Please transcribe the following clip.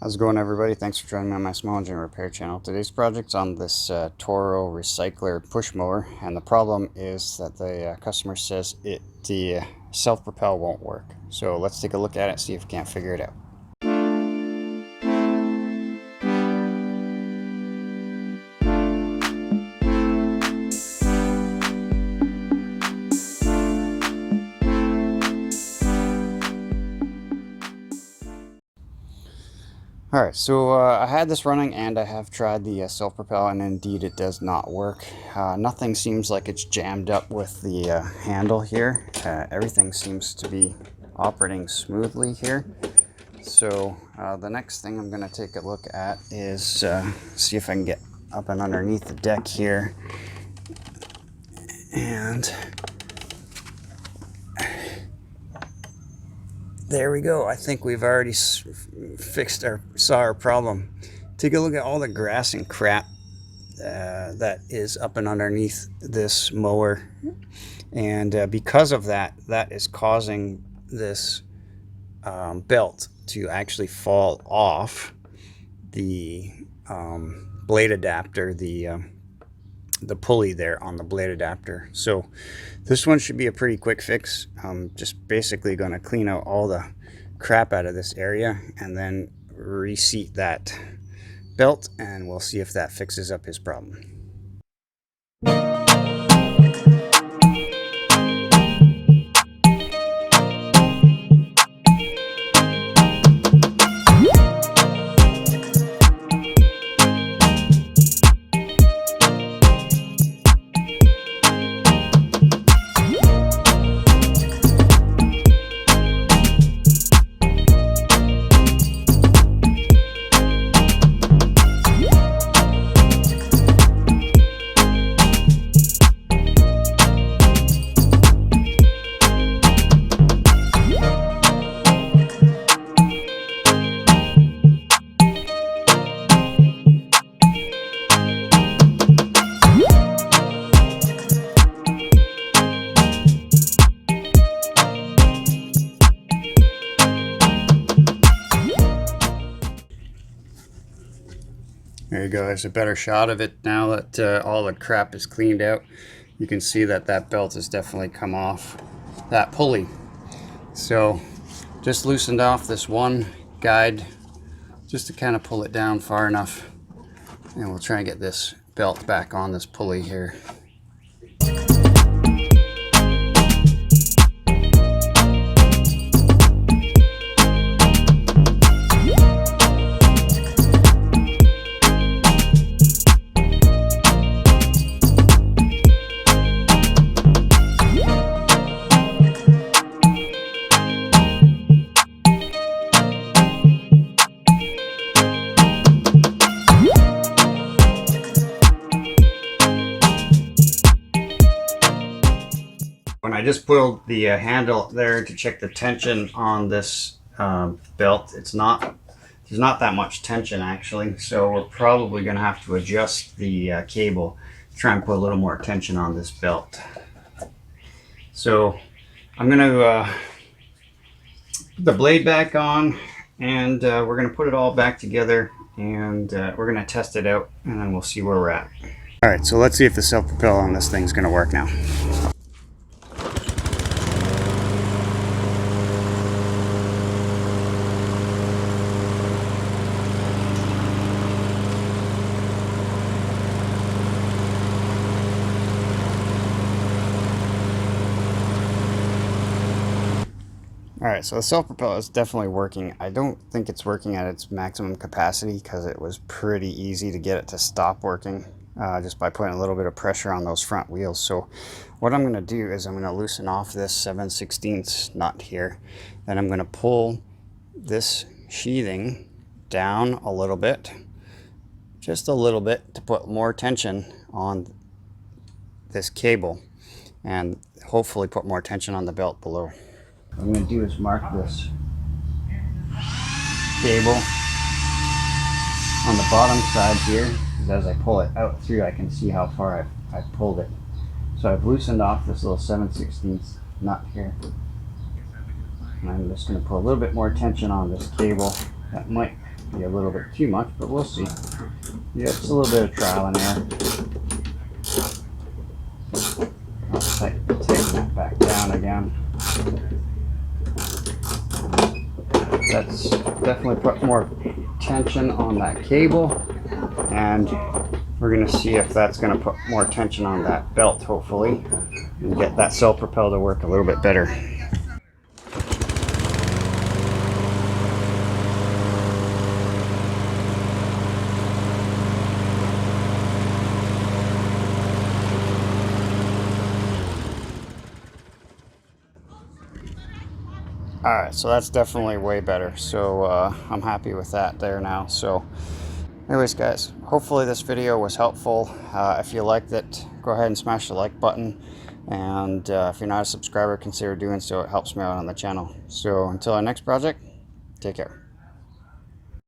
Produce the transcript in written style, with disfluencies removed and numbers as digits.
How's it going, everybody? Thanks for joining me on my small engine repair channel. Today's project's on this Toro Recycler push mower, and the problem is that the customer says the self-propel won't work. So let's take a look at it, see if we can't figure it out. Alright, so I had this running and I have tried the self-propel, and indeed it does not work. Nothing seems like it's jammed up with the handle here. Everything seems to be operating smoothly here. So the next thing I'm going to take a look at is see if I can get up and underneath the deck here. And there we go. I think we've already saw our problem. Take a look at all the grass and crap that is up and underneath this mower, and because of that, that is causing this belt to actually fall off the blade adapter, the pulley there on the blade adapter. So this one should be a pretty quick fix. I'm just basically going to clean out all the crap out of this area and then reseat that belt, and we'll see if that fixes up his problem. There you go. There's a better shot of it now that all the crap is cleaned out. You can see that that belt has definitely come off that pulley. So just loosened off this one guide just to kind of pull it down far enough, and we'll try and get this belt back on this pulley here. When I just pulled the handle there to check the tension on this belt, there's not that much tension actually, so we're probably going to have to adjust the cable, try and put a little more tension on this belt. So I'm going to put the blade back on, and we're going to put it all back together, and we're going to test it out, and then we'll see where we're at. Alright, so let's see if the self-propel on this thing's going to work now. Alright, so the self-propel is definitely working. I don't think it's working at its maximum capacity because it was pretty easy to get it to stop working just by putting a little bit of pressure on those front wheels. So what I'm going to do is I'm going to loosen off this 7/16 nut here. Then I'm going to pull this sheathing down a little bit, just a little bit, to put more tension on this cable and hopefully put more tension on the belt below. What I'm going to do is mark this cable on the bottom side here, because as I pull it out through I can see how far I've pulled it. So I've loosened off this little 7/16 nut here, and I'm just going to put a little bit more tension on this cable. That might be a little bit too much, but we'll see. Yeah, it's a little bit of trial and error. I'll tighten that back down again. That's definitely put more tension on that cable, and we're going to see if that's going to put more tension on that belt, hopefully, and get that self-propel to work a little bit better. Alright, so that's definitely way better. So I'm happy with that there now. So anyways, guys, hopefully this video was helpful. If you liked it, go ahead and smash the like button. And if you're not a subscriber, consider doing so. It helps me out on the channel. So until our next project, take care.